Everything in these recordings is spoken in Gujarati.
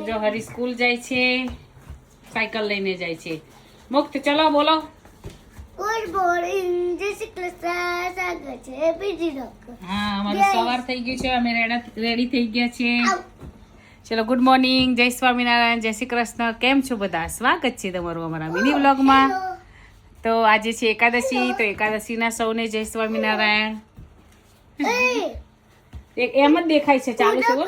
જો હરી સ્કૂલ જાય છે, સાયકલ લઈને જાય છે. મુક્ત ચલો બોલો. ગુડ મોર્નિંગ, જય શ્રી કૃષ્ણ. સ્વાગત છે બીજી લોકો. હા, અમારું સવાર થઈ ગયું છે, અમે રેડી થઈ ગયા છે. ચલો ગુડ મોર્નિંગ, જય સ્વામિનારાયણ, જય શ્રી કૃષ્ણ. કેમ છો બધા? સ્વાગત છે તમારું અમારા મિની વ્લોગમાં. તો આજે છે એકાદશી, તો એકાદશીના સૌને જય સ્વામિનારાયણ. એમ જ દેખાય છે, ચાલુ છે બોલ.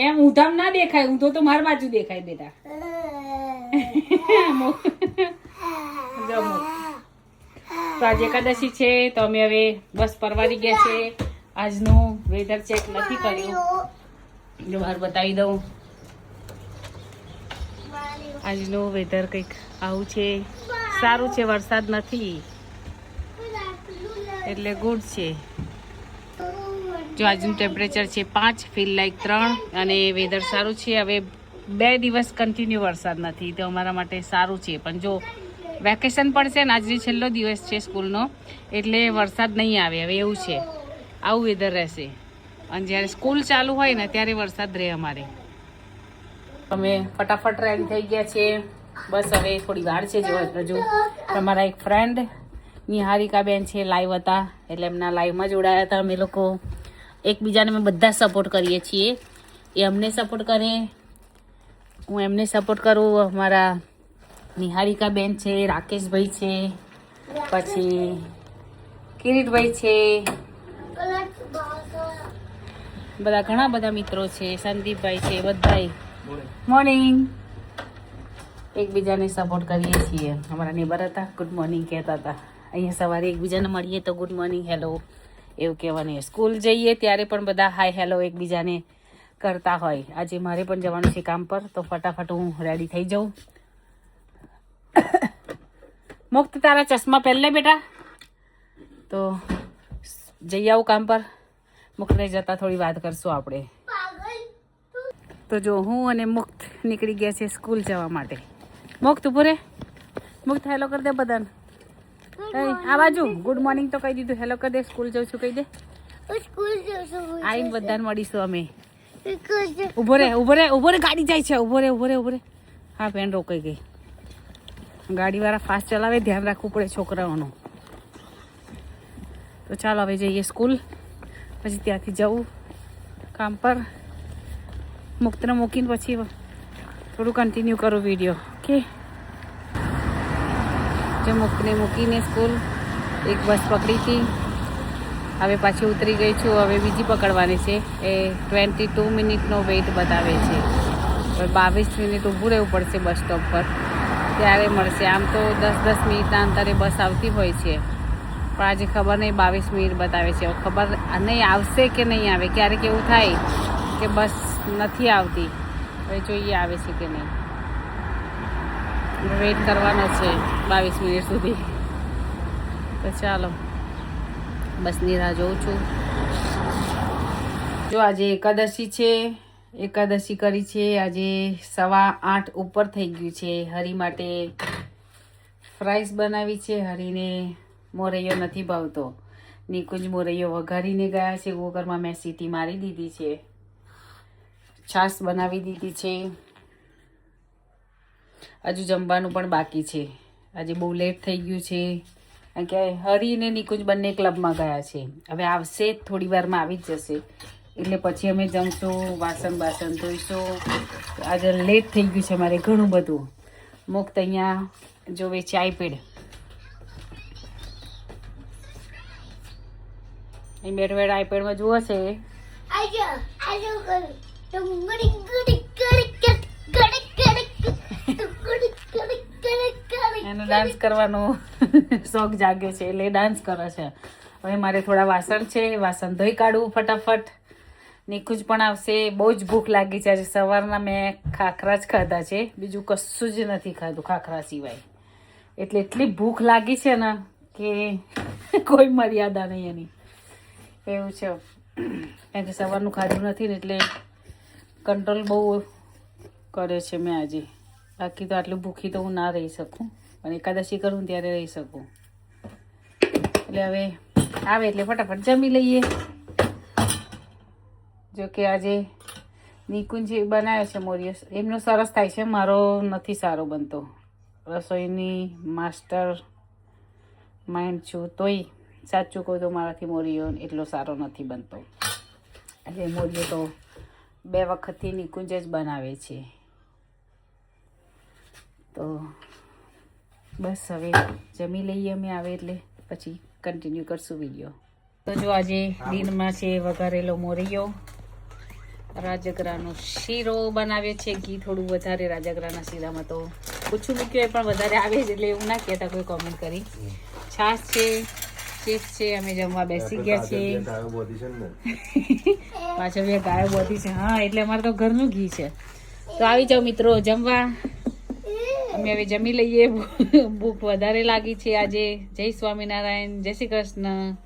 એમ ઉધામ ના દેખાય, ઊંધો તો મારી બાજુ દેખાય બેટા. તો આજે એકાદશી છે, તો અમે હવે બસ પરવારી ગયા છે. આજનું વેધર ચેક નથી કર્યું, જો બહાર બતાવી દઉં. આજનું વેધર કંઈક આવું છે, સારું છે, વરસાદ નથી એટલે ગુડ છે. જો આજનું ટેમ્પરેચર છે 5, ફીલ લાઈક 3 અને વેધર સારું છે. હવે 2 દિવસ કન્ટિન્યુ વરસાદ નથી, તો અમારા માટે સારું છે. પણ જો વેકેશન પડશે ને, આજે છેલ્લો દિવસ છે સ્કૂલનો, એટલે વરસાદ નહીં આવે હવે એવું છે. આવું વેધર રહેશે. અને જ્યારે સ્કૂલ ચાલુ હોય ને ત્યારે વરસાદ રહે અમારે. અમે ફટાફટ રેડી થઈ ગયા છીએ. બસ હવે થોડી વાર છે. જો હજુ તમારા એક ફ્રેન્ડ નિહારિકા બેન છે, લાઈવ હતા, એટલે એમના લાઈવમાં જોડાયા હતા. અમે લોકો એકબીજાને અમે બધા સપોર્ટ કરીએ છીએ. એ અમને સપોર્ટ કરે, હું એમને સપોર્ટ કરું. અમારા નિહારિકા બેન છે, રાકેશભાઈ છે, પછી કિરીટભાઈ છે, બધા ઘણા બધા મિત્રો છે, સંદીપભાઈ છે, બધાય મોર્નિંગ એકબીજાને સપોર્ટ કરીએ છીએ. અમારા નેબર હતા, ગુડ મોર્નિંગ કહેતા હતા. અહીંયા સવારે એકબીજાને મળીએ તો ગુડ મોર્નિંગ, હેલો એવું કહેવાનું. સ્કૂલ જઈએ ત્યારે પણ બધા હાય હેલો એકબીજાને કરતા હોય. આજે મારે પણ જવાનું છે કામ પર, તો ફટાફટ હું રેડી થઈ જાઉં. મુક્ત તારા ચશ્મા પહેલે બેટા, તો જઈ આવું કામ પર. મુક્તને જતા થોડી વાત કરશું આપણે. તો જો હું અને મુક્ત નીકળી ગયા છે સ્કૂલ જવા માટે. મુક્ત ઉભો રે, મુક્ત હેલો કરી દે બધાને. આ બાજુ ગુડ મોર્નિંગ તો કહી દીધું, હેલો કરી દે. સ્કૂલ જાઉં છું કહી દે. આવીને બધાને મળીશું અમે. ઉભો રે, ઉભો રે, ઉભો રે, ગાડી જાય છે. ઉભો રે, ઉભો રે, ઉભો રે. હા, પેન રોકાઈ ગઈ. ગાડીવાળા ફાસ્ટ ચલાવે, ધ્યાન રાખવું પડે છોકરાઓનું. તો ચાલો હવે જઈએ સ્કૂલ, પછી ત્યાંથી જવું કામ પર. મુક્તને મૂકીને પછી થોડું કન્ટિન્યુ કરું વિડીયો. ઓકે, જે મુક્તને મૂકીને સ્કૂલ એક બસ પકડી હતી, હવે પાછી ઉતરી ગઈ છું. હવે બીજી પકડવાની છે. એ 22 મિનિટનો વેઇટ બતાવે છે. હવે 22 મિનિટ ઊભું રહેવું પડશે બસ સ્ટોપ પર, ત્યારે મળશે. આમ તો 10-10 મિનિટના અંતરે બસ આવતી હોય છે, પણ આજે ખબર નહીં 22 મિનિટ બતાવે છે. ખબર નહીં આવશે કે નહીં આવે. ક્યારેક એવું થાય કે બસ નથી આવતી, હવે જોઈએ આવે છે કે નહીં. વેઇટ કરવાનો છે 22 મિનિટ સુધી. તો ચાલો બસની રાહ જોઉં છું. જો આજે એકાદશી છે, એકાદશી કરી છે. આજે 8:15 ઉપર થઈ ગયું છે. હરી માટે ફ્રાઈસ બનાવી છે. હરીને મોરૈયો નથી ભાવતો. નિકુંજ મોરૈયો વઘારીને ગયા છે. કુકરમાં મેં સીટી મારી દીધી છે. છાશ બનાવી દીધી છે. હજુ જમવાનું પણ બાકી છે. આજે બહુ લેટ થઈ ગયું છે, કારણ કે હરી ને નિકુંજ બંને ક્લબમાં ગયા છે. હવે આવશે થોડી વારમાં, આવી જ જશે, એટલે પછી અમે જમશું, વાસણ ધોઈશું. આજે લેટ થઈ ગયું છે મારે ઘણું બધું. મુક્ત અહીંયા જોવે છે આઈપેડ. અહીં બેઠ આઈપેડમાં જુઓ છે. એનો ડાન્સ કરવાનો શોખ જાગ્યો છે, એટલે ડાન્સ કરે છે. હવે મારે થોડા વાસણ છે, વાસણ ધોઈ કાઢવું ફટાફટ. નિકુંજ પણ આવશે. બહુ જ ભૂખ લાગી છે. આજે સવારના મેં ખાખરા જ ખાધા છે, બીજું કશું જ નથી ખાધું ખાખરા સિવાય. એટલે એટલી ભૂખ લાગી છે ને કે કોઈ મર્યાદા નહીં એની. એવું છે, કારણ કે સવારનું ખાધું નથી ને, એટલે કંટ્રોલ બહુ કર્યો છે મેં આજે. બાકી તો આટલું ભૂખી તો હું ના રહી શકું, પણ એકાદશી કરું ત્યારે રહી શકું. એટલે હવે આવે એટલે ફટાફટ જમી લઈએ. જો કે આજે નિકુંજી બનાવે છે મોરિયો, એમનો સરસ થાય છે, મારો નથી સારો બનતો. રસોઈની માસ્ટર માઇન્ડ છું, તોય સાચું કહું તો મારાથી મોરિયો એટલો સારો નથી બનતો. એટલે મોરિયો તો 2 વખતથી નિકુંજ જ બનાવે છે. તો બસ હવે જમી લઈએ અમે આવે એટલે પછી કન્ટિન્યુ કરશું વિડીયો. તો જો આજે દિનમાં છે વઘારેલો મોરિયો, રાજગરાનો શીરો બનાવ્યો છે. ઘી થોડું વધારે રાજગરાના શીરામાં તો ઓછું મૂક્યું પણ વધારે આવે છે, એટલે એવું ના કહેતા કોઈ કોમેન્ટ કરી. છાશ છે, ચીપ્સ છે. અમે જમવા બેસી ગયા છે. પાછળ 2 ગાયો બોધી છે. હા, એટલે અમારે તો ઘરનું ઘી છે. તો આવી જાઓ મિત્રો જમવા. અમે હવે જમી લઈએ. ભૂખ વધારે લાગી છે આજે. જય સ્વામિનારાયણ, જય શ્રી કૃષ્ણ.